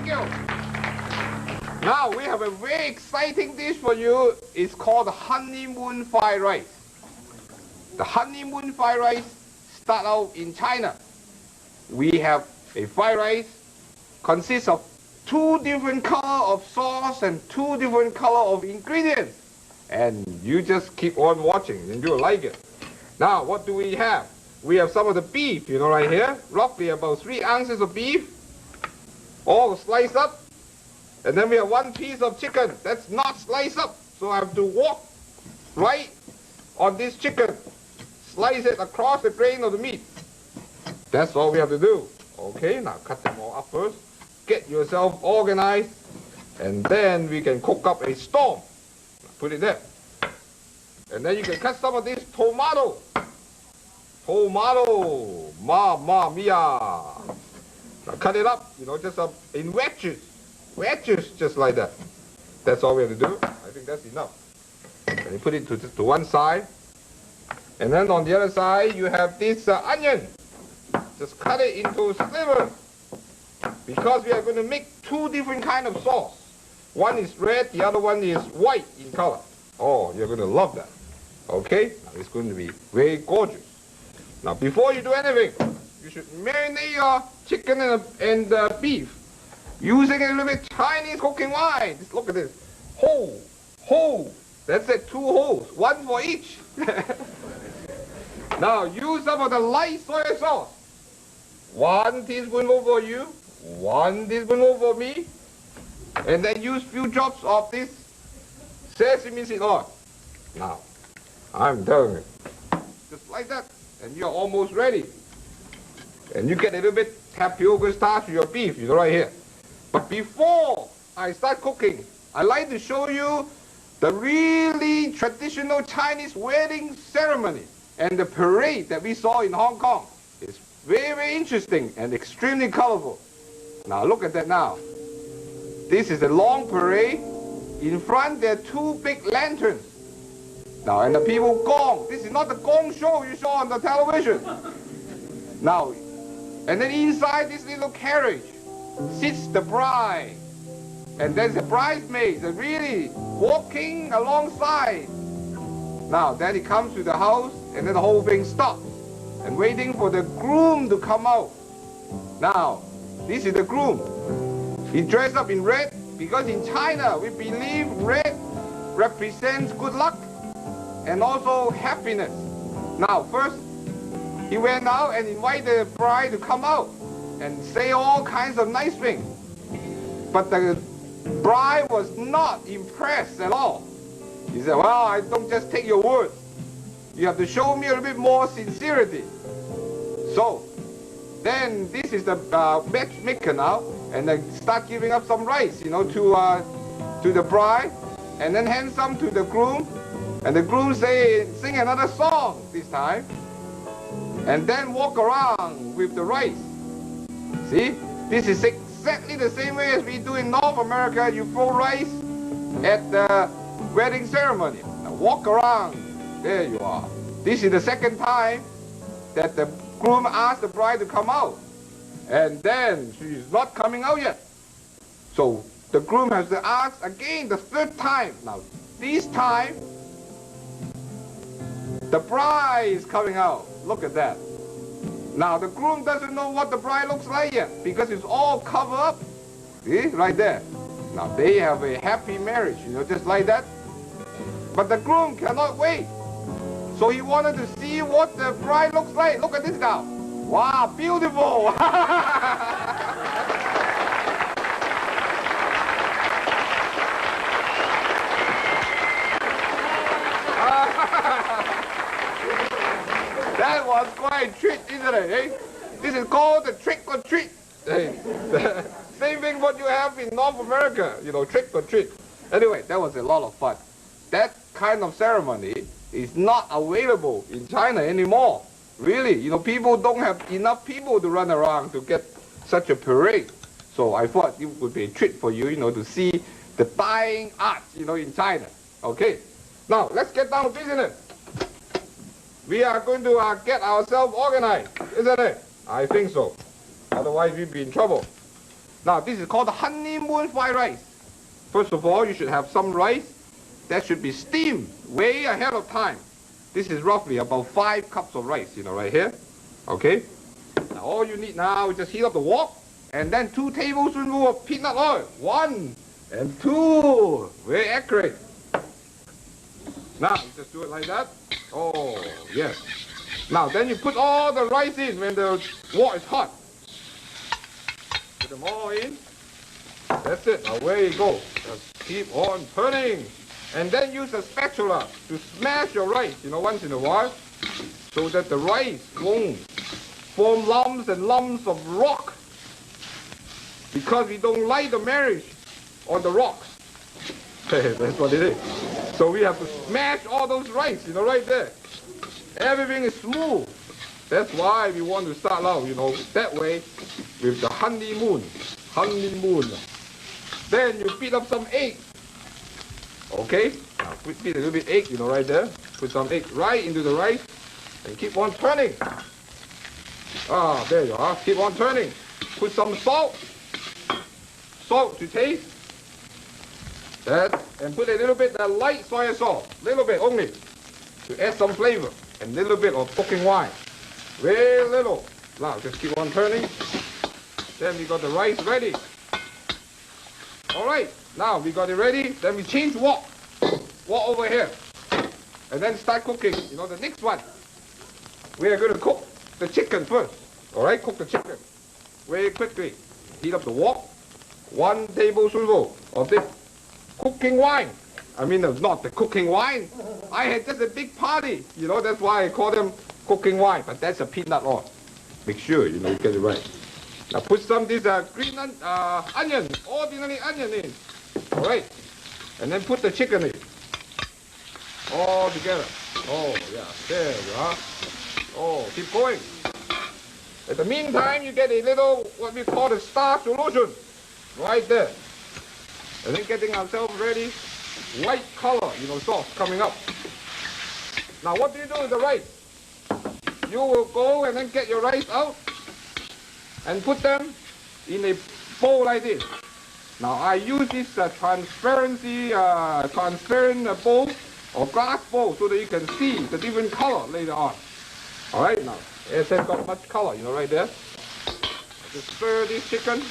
you. Now we have a very exciting dish for you. It's called honeymoon fried rice. The honeymoon fried rice start out in China. We have a fried rice consists of 2 different color of sauce and 2 different color of ingredients. And you just keep on watching and you'll like it. Now what do we have? We have some of the beef, you know, right here. Roughly about 3 ounces of beef, all sliced up. And then we have 1 piece of chicken that's not sliced up. So I have to walk right on this chicken. Slice it across the grain of the meat. That's all we have to do. Okay, now cut them all up first. Get yourself organized. And then we can cook up a storm. Put it there. And then you can cut some of this tomato. Tomato. Mamma mia. Now cut it up, you know, just in wedges. Wedges, just like that. That's all we have to do. I think that's enough. And you put it to one side. And then on the other side, you have this onion. Just cut it into slivers. Because we are going to make 2 different kind of sauce. One is red, the other one is white in color. Oh, you're going to love that. Okay? Now it's going to be very gorgeous. Now before you do anything, you should marinate your chicken and beef using a little bit Chinese cooking wine. Just look at this. Hole. That's it, 2 holes, 1 for each. Now use some of the light soy sauce. 1 teaspoonful for you, 1 teaspoonful for me. And then use few drops of this sesame seed oil. Now, I'm telling you, just like that, and you're almost ready. And you get a little bit tapioca starch to your beef, you know, right here. But before I start cooking, I like to show you the really traditional Chinese wedding ceremony and the parade that we saw in Hong Kong. It's very, very interesting and extremely colorful. Now look at that now. This is a long parade. In front there are 2 big lanterns. Now, and the people gong. This is not the gong show you saw on the television. Now, and then inside this little carriage sits the bride. And there's the bridesmaids that really walking alongside. Now, then he comes to the house and then the whole thing stops. And waiting for the groom to come out. Now, this is the groom. He dressed up in red because in China we believe red represents good luck and also happiness. Now first he went out and invited the bride to come out and say all kinds of nice things. But the bride was not impressed at all. He said, well, I don't just take your word. You have to show me a little bit more sincerity. So then this is the matchmaker now, and they start giving up some rice, you know, to the bride, and then hand some to the groom, and the groom sing another song this time, and then walk around with the rice. See, this is exactly the same way as we do in North America. You throw rice at the wedding ceremony. Now walk around. There you are. This is the second time that the groom asked the bride to come out. And then she's not coming out yet. So the groom has to ask again the 3rd time. Now this time, the bride is coming out. Look at that. Now the groom doesn't know what the bride looks like yet because it's all covered up. See, right there. Now they have a happy marriage, you know, just like that. But the groom cannot wait. So he wanted to see what the bride looks like. Look at this now. Wow, beautiful. That was quite a treat, isn't it? Eh? This is called the trick or treat. Same thing what you have in North America, you know, trick or treat. Anyway, that was a lot of fun. That kind of ceremony is not available in China anymore. Really, you know, people don't have enough people to run around to get such a parade. So I thought it would be a treat for you, you know, to see the dying art, you know, in China. Okay, now let's get down to business. We are going to get ourselves organized, isn't it? I think so. Otherwise we'll be in trouble. Now, this is called the honeymoon fried rice. First of all, you should have some rice that should be steamed way ahead of time. This is roughly about 5 cups of rice, right here. Okay? Now, all you need now is just heat up the wok, and then 2 tablespoons of peanut oil. 1 and 2. Very accurate. Now, you just do it like that. Oh, yes. Now, then you put all the rice in when the wok is hot. Put them all in. That's it. Now, away you go. Just keep on turning. And then use a spatula to smash your rice, once in a while, so that the rice won't form lumps and lumps of rock. Because we don't like the marriage on the rocks. That's what it is. So we have to smash all those rice, right there. Everything is smooth. That's why we want to start out, that way with the honeymoon. Then you beat up some egg. Okay? Now beat a little bit egg, right there. Put some egg right into the rice and keep on turning. There you are. Keep on turning. Put some salt. Salt to taste. That, and put a little bit of light soy sauce. Little bit only. To add some flavor. And a little bit of cooking wine. Very little. Now just keep on turning. Then we got the rice ready. Alright, now we got it ready. Then we change wok. Wok over here. And then start cooking. The next one. We are going to cook the chicken first. Alright, cook the chicken. Very quickly. Heat up the wok. 1 tablespoon of this cooking wine. I mean, not the cooking wine. I had just a big party. That's why I call them cooking wine. But that's a peanut oil. Make sure, you get it right. Now put some of this green onion, ordinary onion in. Alright. And then put the chicken in. All together. Oh, yeah. There you are. Oh, keep going. At the meantime, you get a little, what we call the star solution. Right there. And then getting ourselves ready. White color, sauce coming up. Now what do you do with the rice? You will go and then get your rice out and put them in a bowl like this. Now I use this transparent bowl or glass bowl so that you can see the different color later on. Alright, now it has got much color, right there. Just stir this chicken.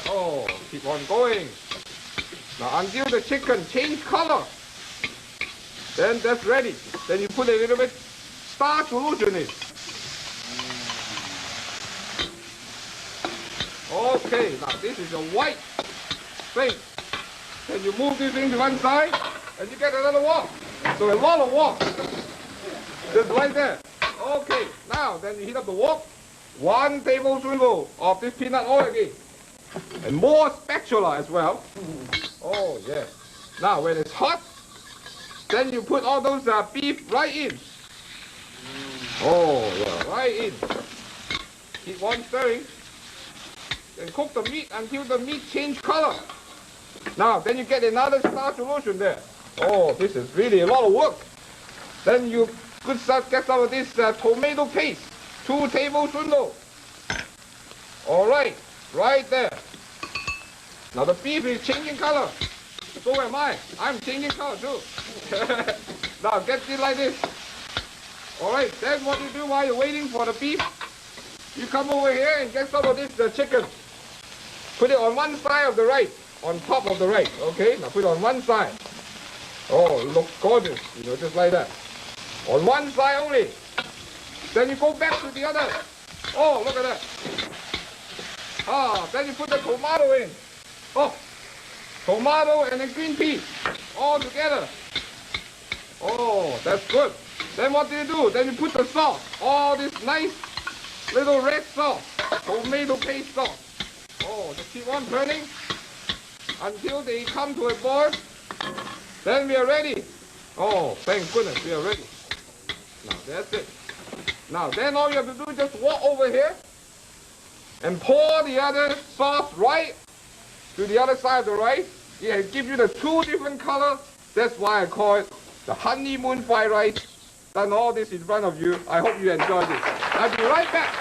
Oh, keep on going. Now until the chicken change color, then that's ready. Then you put a little bit star solution in. Okay, now this is a white thing. Then you move this thing to one side and you get another wok. So a lot of wok. Just right there. Okay, now then you heat up the wok. 1 tablespoon of this peanut oil again. And more spatula as well. Oh, yes. Now, when it's hot, then you put all those beef right in. Oh, yeah, right in. Keep on stirring. Then cook the meat until the meat change color. Now, then you get another star solution there. Oh, this is really a lot of work. Then you get some of this tomato paste. 2 tablespoons. All right, right there. Now the beef is changing color. So am I. I'm changing color too. Now get it like this. Alright, then what you do while you're waiting for the beef, you come over here and get some of this chicken. Put it on one side of the rice, on top of the rice. Okay, now put it on one side. Oh, it looks gorgeous, just like that. On one side only. Then you go back to the other. Oh, look at that. Then you put the tomato in. Oh, tomato and then green pea all together. Oh, that's good. Then what do? Then you put the sauce, all this nice little red sauce, tomato paste sauce. Oh, just keep on turning until they come to a boil. Then we are ready. Oh, thank goodness we are ready. Now that's it. Now then all you have to do is just walk over here and pour the other sauce right to the other side of the rice. It gives you the 2 different colors. That's why I call it the honeymoon fried rice. Done all this in front of you. I hope you enjoyed it. I'll be right back.